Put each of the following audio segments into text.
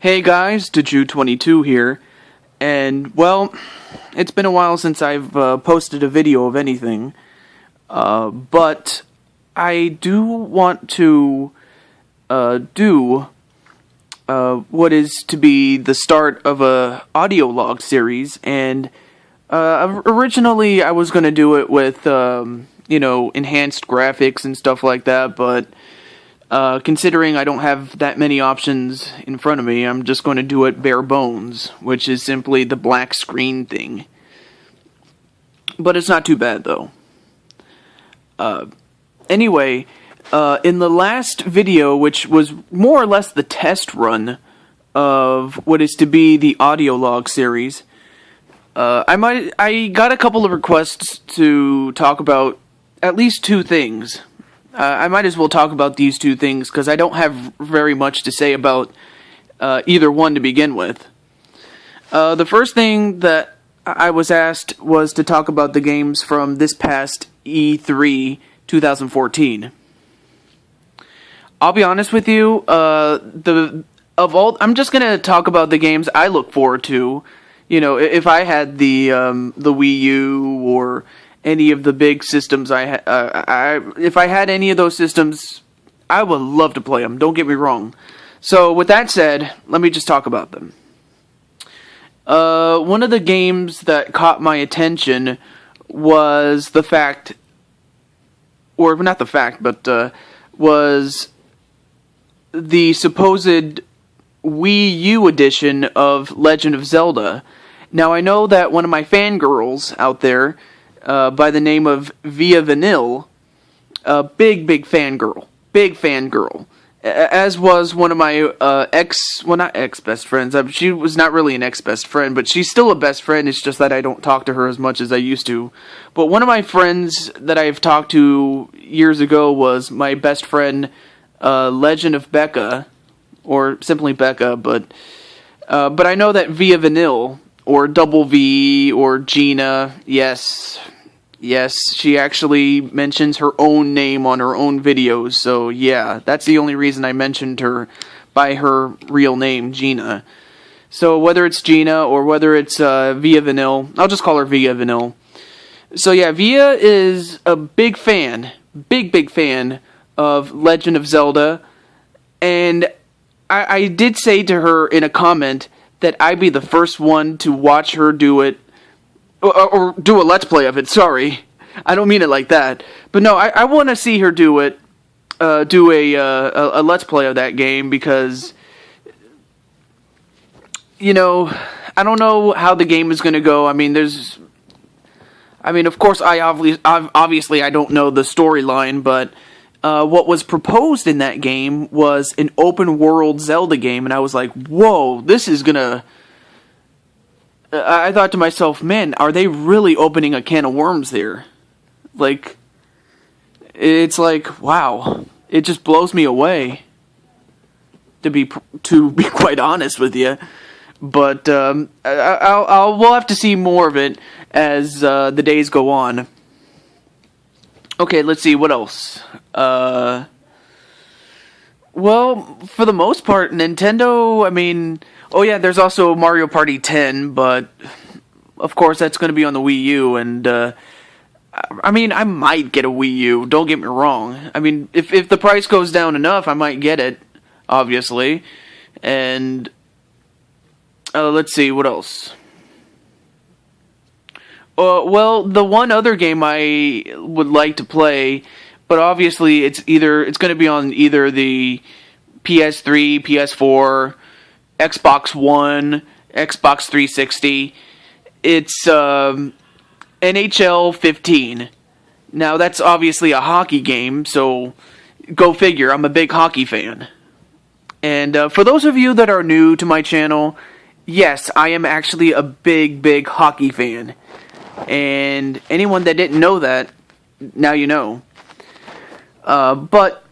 Hey guys, TehJew22 here, and well, it's been a while since I've posted a video of anything, but I do want to do what is to be the start of a audio log series, and originally I was going to do it with, enhanced graphics and stuff like that, but considering I don't have that many options in front of me, I'm just going to do it bare bones, which is simply the black screen thing. But it's not too bad, though. Anyway, in the last video, which was more or less the test run of what is to be the audio log series, I got a couple of requests to talk about at least two things. I might as well talk about these two things because I don't have very much to say about either one to begin with. The first thing that I was asked was to talk about the games from this past E3 2014. I'll be honest with you, I'm just gonna talk about the games I look forward to. You know, if I had the Wii U or any of the big systems if I had any of those systems, I would love to play them, don't get me wrong. So with that said, let me just talk about them. One of the games that caught my attention was the fact, or not the fact, but was the supposed Wii U edition of Legend of Zelda. Now I know that one of my fangirls out there, by the name of Via Vanille, a big fangirl, as was one of my not ex-best friends, she was not really an ex-best friend, but she's still a best friend, it's just that I don't talk to her as much as I used to. But one of my friends that I've talked to years ago was my best friend, Legend of Becca, or simply Becca, but I know that Via Vanille, or Double V, or Gina, yes, she actually mentions her own name on her own videos, so yeah, that's the only reason I mentioned her by her real name, Gina. So whether it's Gina, or whether it's Via Vanille, I'll just call her Via Vanille. So yeah, Via is a big fan of Legend of Zelda, and I did say to her in a comment that I'd be the first one to watch her do it, or do a Let's Play of it, sorry. I don't mean it like that. But no, I want to see her do it, do a Let's Play of that game, because, you know, I don't know how the game is going to go. I mean, of course, obviously I don't know the storyline, but what was proposed in that game was an open-world Zelda game, and I was like, whoa, this is gonna... I thought to myself, man, are they really opening a can of worms there? Like, it's like, wow, it just blows me away, to be quite honest with you. But we'll have to see more of it as the days go on. Okay, let's see, what else? Well, for the most part, Nintendo, I mean... Oh yeah, there's also Mario Party 10, but... Of course, that's going to be on the Wii U, and... I mean, I might get a Wii U, don't get me wrong. I mean, if the price goes down enough, I might get it, obviously. And... let's see, what else? Well, the one other game I would like to play, but obviously it's going to be on either the PS3, PS4, Xbox One, Xbox 360. It's NHL 15. Now that's obviously a hockey game, so go figure. I'm a big hockey fan. And for those of you that are new to my channel, yes, I am actually a big hockey fan. And anyone that didn't know that, now you know. But,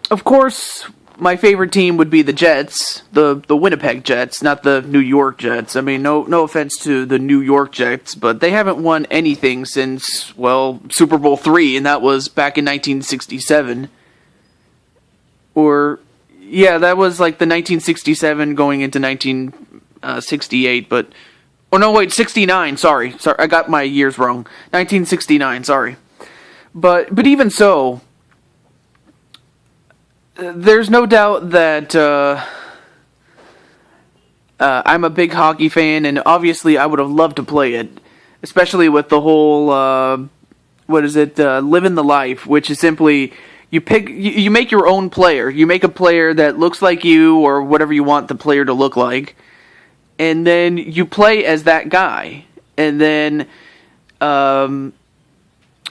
of course, my favorite team would be the Jets, the Winnipeg Jets, not the New York Jets. I mean, no offense to the New York Jets, but they haven't won anything since, well, Super Bowl III, and that was back in 1967. Or, Yeah, that was like the 1967 going into 1968, but... Oh, no, wait, 69, sorry, I got my years wrong. 1969, sorry. But even so, there's no doubt that I'm a big hockey fan, and obviously I would have loved to play it, especially with the whole, living the life, which is simply... You make your own player. You make a player that looks like you, or whatever you want the player to look like, and then you play as that guy. And then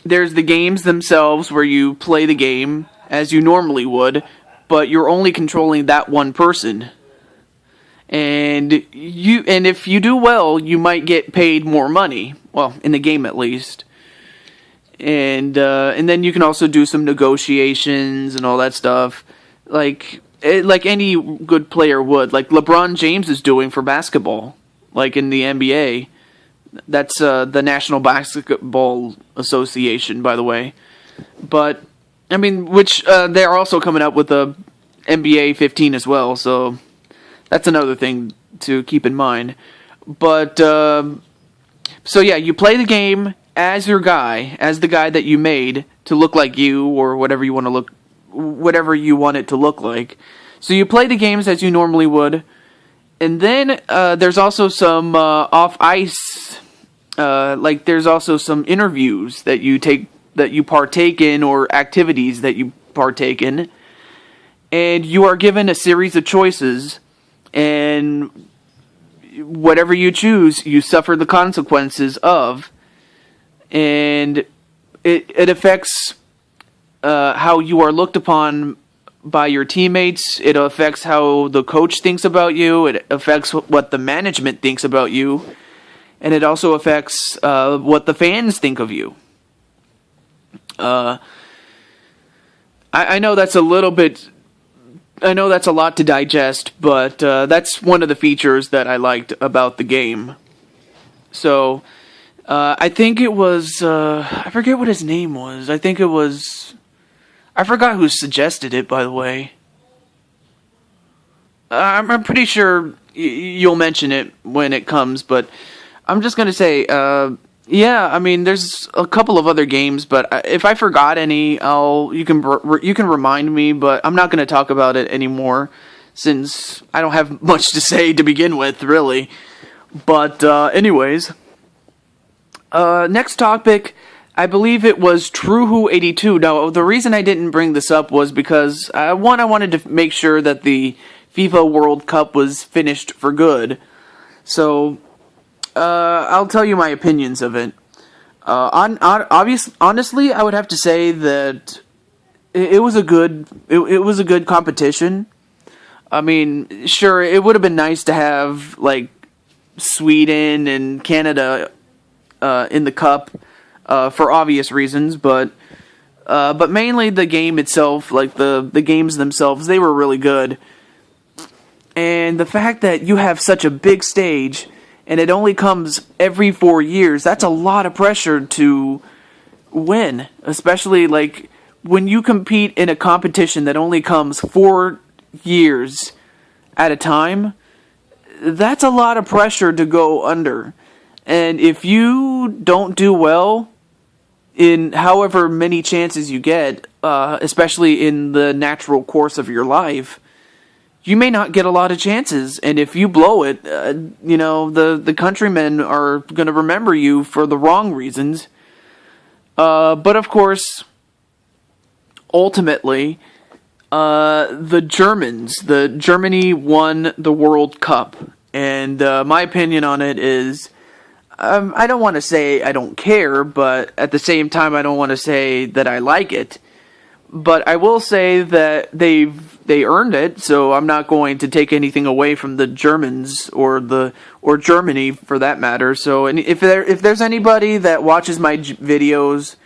there's the games themselves where you play the game as you normally would, but you're only controlling that one person. And if you do well, you might get paid more money. Well, in the game at least. And then you can also do some negotiations and all that stuff, like any good player would, like LeBron James is doing for basketball, like in the NBA. That's the National Basketball Association, by the way. But I mean, which they're also coming up with a NBA 15 as well, so that's another thing to keep in mind. But so yeah, you play the game as your guy, as the guy that you made to look like you, or whatever you want it to look like. So you play the games as you normally would, and then there's also some off ice, like there's also some interviews that you partake in, or activities that you partake in, and you are given a series of choices, and whatever you choose, you suffer the consequences of. And it affects how you are looked upon by your teammates. It affects how the coach thinks about you. It affects what the management thinks about you. And it also affects what the fans think of you. I know that's a little bit... I know that's a lot to digest, but that's one of the features that I liked about the game. So... I think it was, I forget what his name was. I forgot who suggested it, by the way. I'm pretty sure you'll mention it when it comes, but I'm just gonna say, yeah, I mean, there's a couple of other games, but if I forgot any, you can remind me, but I'm not gonna talk about it anymore, since I don't have much to say to begin with, really. But, anyways... next topic, I believe it was TehJew22. Now, the reason I didn't bring this up was because, one, I wanted to make sure that the FIFA World Cup was finished for good. So, I'll tell you my opinions of it. Honestly, I would have to say that it was a good competition. I mean, sure, it would have been nice to have, like, Sweden and Canada in the cup, for obvious reasons, but mainly the game itself, like the games themselves, they were really good. And the fact that you have such a big stage, and it only comes every 4 years, that's a lot of pressure to win, especially like when you compete in a competition that only comes 4 years at a time. That's a lot of pressure to go under. And if you don't do well in however many chances you get, especially in the natural course of your life, you may not get a lot of chances. And if you blow it, the countrymen are going to remember you for the wrong reasons. But of course, ultimately, Germany won the World Cup. And my opinion on it is... I don't want to say I don't care, but at the same time, I don't want to say that I like it. But I will say that they earned it, so I'm not going to take anything away from the Germans or Germany for that matter. So, and if there's anybody that watches my videos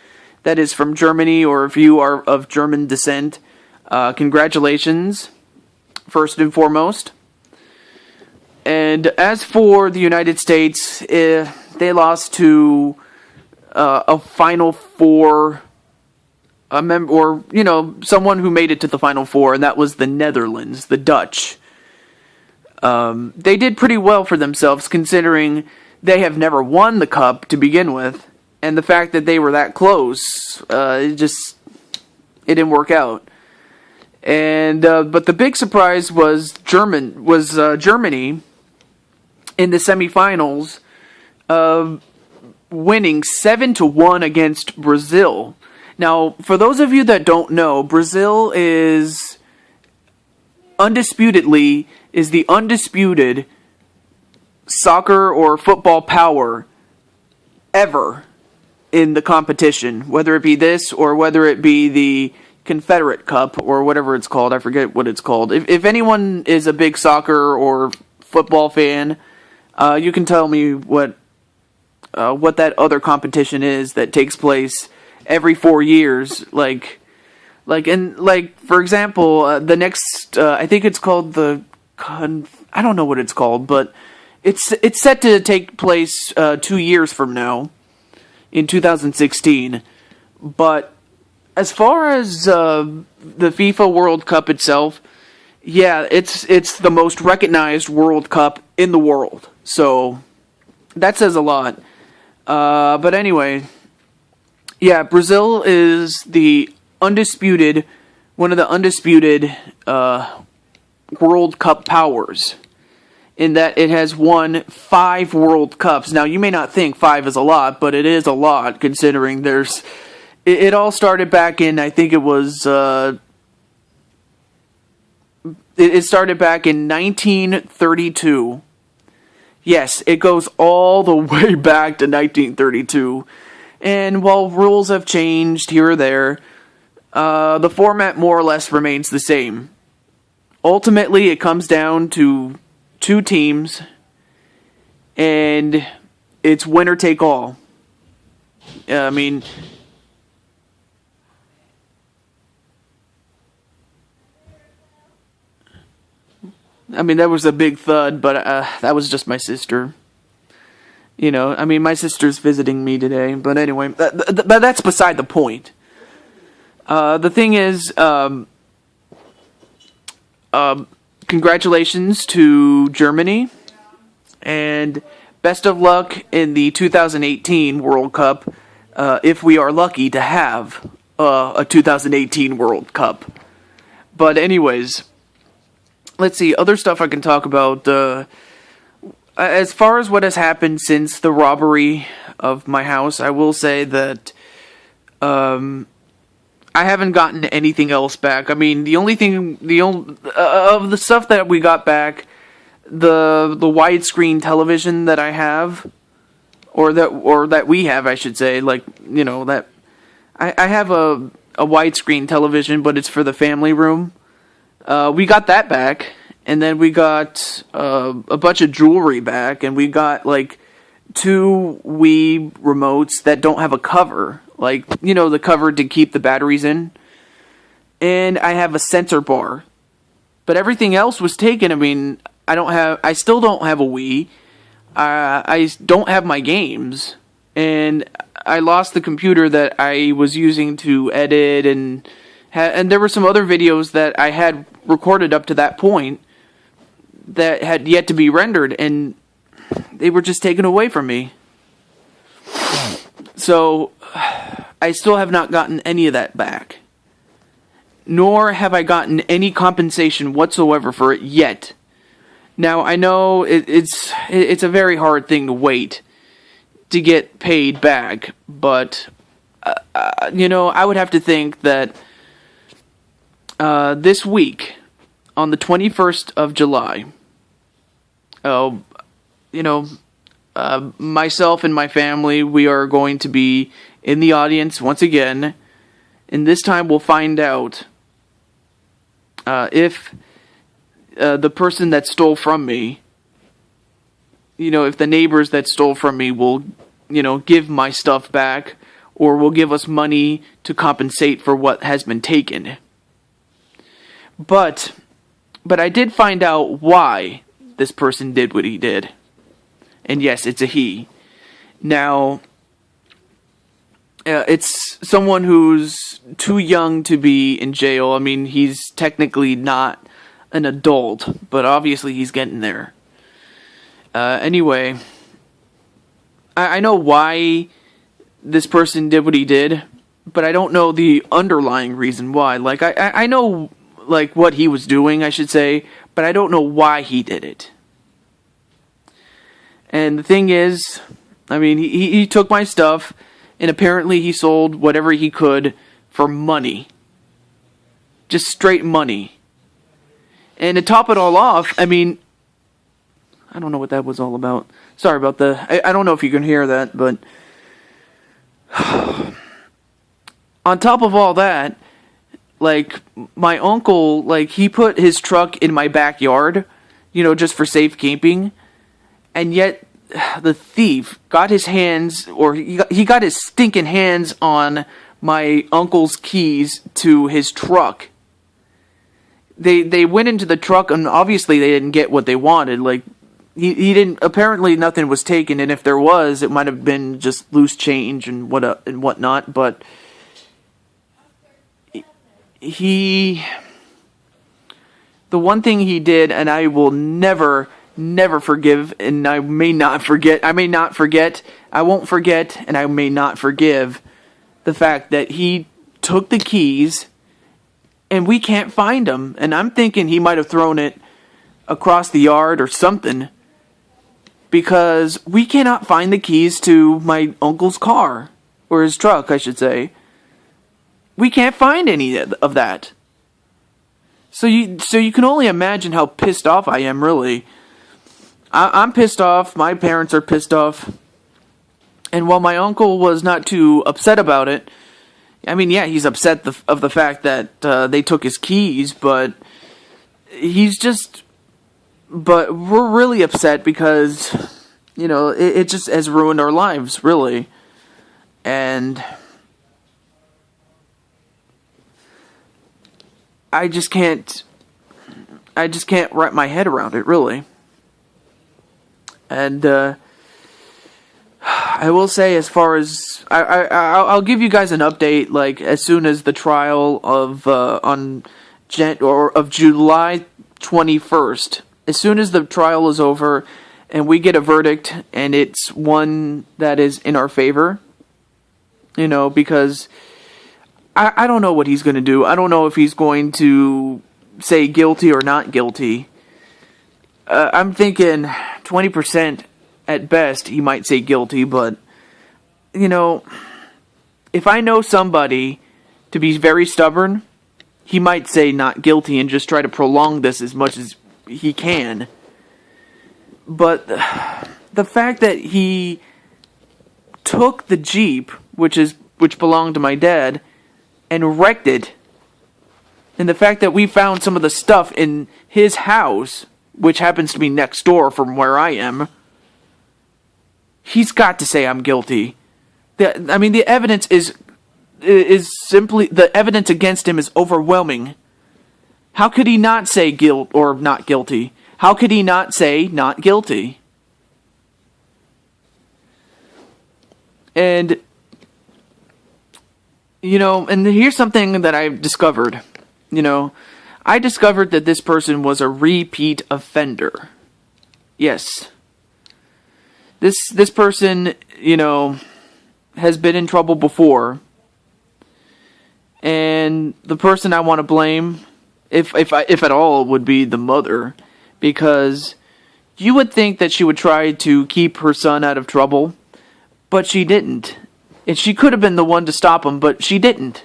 that is from Germany, or if you are of German descent, congratulations, first and foremost. And as for the United States, they lost to a Final Four a member, or someone who made it to the Final Four, and that was the Netherlands, the Dutch. They did pretty well for themselves, considering they have never won the cup to begin with, and the fact that they were that close, it didn't work out. And but the big surprise was Germany in the semifinals, winning 7-1 against Brazil. Now, for those of you that don't know, Brazil is the undisputed soccer or football power ever in the competition, whether it be this or whether it be the Confederate Cup or whatever it's called. I forget what it's called. If anyone is a big soccer or football fan, you can tell me what that other competition is that takes place every 4 years. For example, the next, I think it's called I don't know what it's called, but it's set to take place 2 years from now, in 2016. But as far as the FIFA World Cup itself, yeah, it's the most recognized World Cup in the world. So that says a lot. But anyway, yeah, Brazil is one of the undisputed World Cup powers, in that it has won 5 World Cups. Now, you may not think 5 is a lot, but it is a lot, considering it all started back in, I think it was, it started back in 1932. Yes, it goes all the way back to 1932. And while rules have changed here or there, the format more or less remains the same. Ultimately, it comes down to 2 teams, and it's winner take all. I mean, that was a big thud, but that was just my sister. My sister's visiting me today, but anyway, but that's beside the point. The thing is, congratulations to Germany, and best of luck in the 2018 World Cup, if we are lucky to have a 2018 World Cup. But anyways, let's see, other stuff I can talk about. As far as what has happened since the robbery of my house, I will say that I haven't gotten anything else back. I mean, the only of the stuff that we got back, the widescreen television that I have, or that we have, I should say, that I have a widescreen television, but it's for the family room. We got that back, and then we got a bunch of jewelry back, and we got 2 Wii remotes that don't have a cover, the cover to keep the batteries in, and I have a sensor bar. But everything else was taken. I mean, I still don't have a Wii. I don't have my games, and I lost the computer that I was using to edit, and there were some other videos that I had recorded up to that point that had yet to be rendered, and they were just taken away from me. So I still have not gotten any of that back, nor have I gotten any compensation whatsoever for it yet. Now, I know it's a very hard thing to wait to get paid back, but I would have to think that this week, on the 21st of July, myself and my family, we are going to be in the audience once again, and this time we'll find out if the person that stole from me, if the neighbors that stole from me will, give my stuff back, or will give us money to compensate for what has been taken. But I did find out why this person did what he did. And yes, it's a he. Now, it's someone who's too young to be in jail. I mean, he's technically not an adult, but obviously he's getting there. Anyway, I know why this person did what he did, but I don't know the underlying reason why. Like, I know, like, what he was doing, I should say, but I don't know why he did it. And the thing is, I mean, he took my stuff, and apparently he sold whatever he could for money. Just straight money. And to top it all off, I mean, I don't know what that was all about. Sorry about I don't know if you can hear that, but on top of all that, like, my uncle, like, he put his truck in my backyard, just for safekeeping, and yet the thief got his hands, or he got his stinking hands on my uncle's keys to his truck. They went into the truck, and obviously they didn't get what they wanted. Like, he didn't, apparently nothing was taken, and if there was, it might have been just loose change and whatnot, but the one thing he did, and I will never forgive, and I won't forget, and I may not forgive the fact that he took the keys, and we can't find them, and I'm thinking he might have thrown it across the yard or something, because we cannot find the keys to my uncle's car, or his truck, I should say. We can't find any of that. So you can only imagine how pissed off I am, really. I'm pissed off, my parents are pissed off, and while my uncle was not too upset about it, I mean, yeah, he's upset of the fact that they took his keys, but but we're really upset because, it just has ruined our lives, really. And I just can't wrap my head around it, really. And I will say, as far as I'll give you guys an update, like, as soon as the trial of July 21st. As soon as the trial is over and we get a verdict and it's one that is in our favor, because I don't know what he's going to do. I don't know if he's going to say guilty or not guilty. I'm thinking 20% at best he might say guilty, but, if I know somebody to be very stubborn, he might say not guilty and just try to prolong this as much as he can. But the fact that he took the Jeep, which belonged to my dad, and wrecked it, and the fact that we found some of the stuff in his house, which happens to be next door from where I am, he's got to say I'm guilty. The evidence is simply, the evidence against him is overwhelming. How could he not say guilt or not guilty? How could he not say not guilty? And, and here's something that I've discovered. I discovered that this person was a repeat offender. Yes. This person, has been in trouble before. And the person I want to blame, if at all, would be the mother, because you would think that she would try to keep her son out of trouble, but she didn't. And she could have been the one to stop him, but she didn't.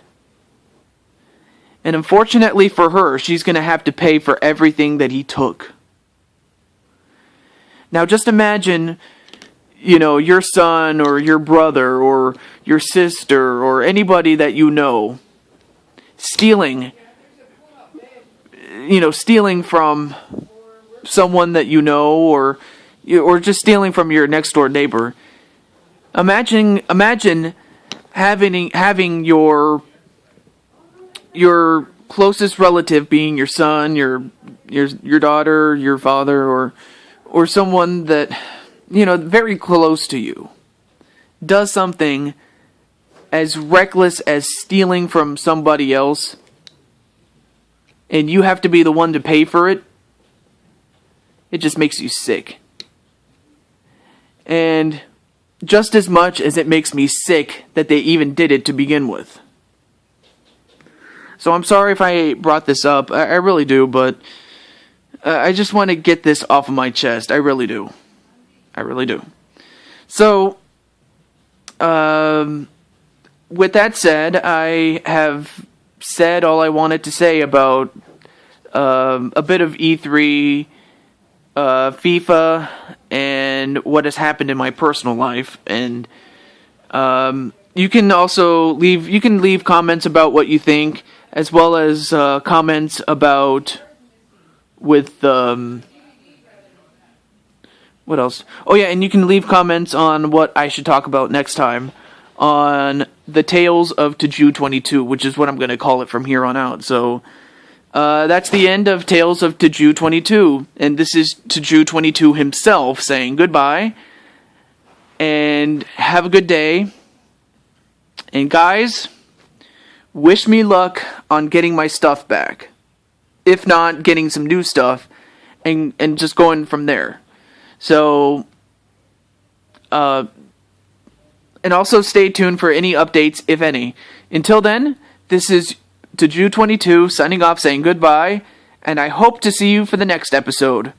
And unfortunately for her, she's going to have to pay for everything that he took. Now just imagine, your son or your brother or your sister or anybody that stealing from someone that or just stealing from your next door neighbor. Imagine having your closest relative being your son, your daughter, your father, or someone that very close to you does something as reckless as stealing from somebody else, and you have to be the one to pay for it, it just makes you sick. And just as much as it makes me sick that they even did it to begin with. So I'm sorry if I brought this up. I really do, but I just want to get this off of my chest. I really do. I really do. So, with that said, I have said all I wanted to say about a bit of E3, FIFA, and what has happened in my personal life. And you can also leave comments about what you think, as well as comments about with what else? Oh yeah, and you can leave comments on what I should talk about next time on the Tales of TehJew22, which is what I'm going to call it from here on out. So that's the end of Tales of TehJew22, and this is TehJew22 himself saying goodbye, and have a good day. And guys, wish me luck on getting my stuff back. If not, getting some new stuff, and just going from there. So, and also stay tuned for any updates, if any. Until then, this is TehJew22 signing off, saying goodbye, and I hope to see you for the next episode.